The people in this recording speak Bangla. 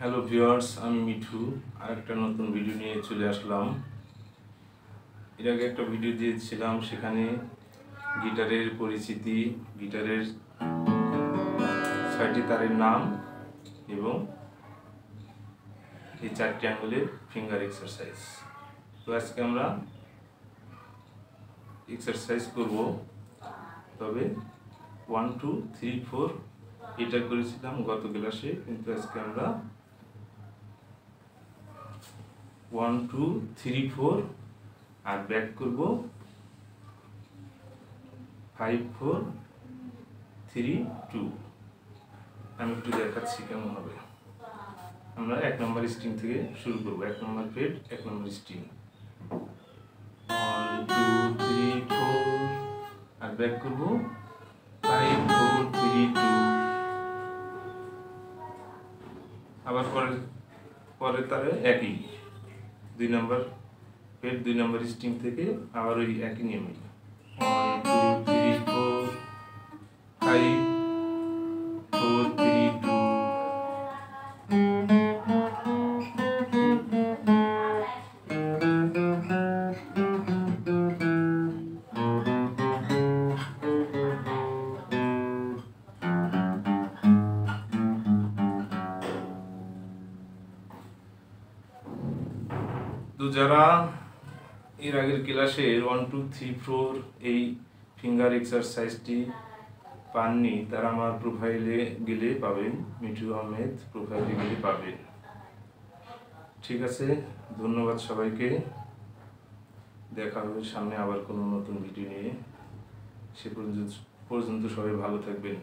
হ্যালো ভিউয়ার্স, আমি মিঠু আরেকটা নতুন ভিডিও নিয়ে চলে আসলাম। এর আগে একটা ভিডিও দিয়েছিলাম, সেখানে গিটারের পরিচিতি, গিটারের 6টি তারের নাম এবং এই 4টি আঙ্গুলের ফিঙ্গার এক্সারসাইজ। তো আজকে আমরা এক্সারসাইজ করব, তবে 1 2 3 4 এটা করেছিলাম গত ক্লাসে, কিন্তু আজকে আমরা 1 2 3 4 আর ব্যাক করব 5 4 3 2। আমি একটু দেখাচ্ছি কেমন হবে। আমরা 1 নম্বর স্ট্রিং থেকে শুরু করব। 1 নম্বর ফ্রেট, 1 নম্বর স্ট্রিং, 1 2 3 4 আর ব্যাক করব 5 4 3 2। আবার পরে তারে একই 2 নম্বর ফ্রেট, 2 নম্বর স্ট্রিং থেকে আবার ওই একই নিয়মে 1 2 3 4 5 4 3 2। তো যারা এর আগের ক্লাসের 1 2 3 4 এই ফিঙ্গার এক্সারসাইজটি পাননি, তারা আমার প্রোফাইলে গেলে পাবেন, মিঠু আহমেদ প্রোফাইলে গেলে পাবেন। ঠিক আছে, ধন্যবাদ সবাইকে। দেখা হবে সামনে আবার কোনো নতুন ভিডিও নিয়ে। সে পর্যন্ত সবাই ভালো থাকবেন।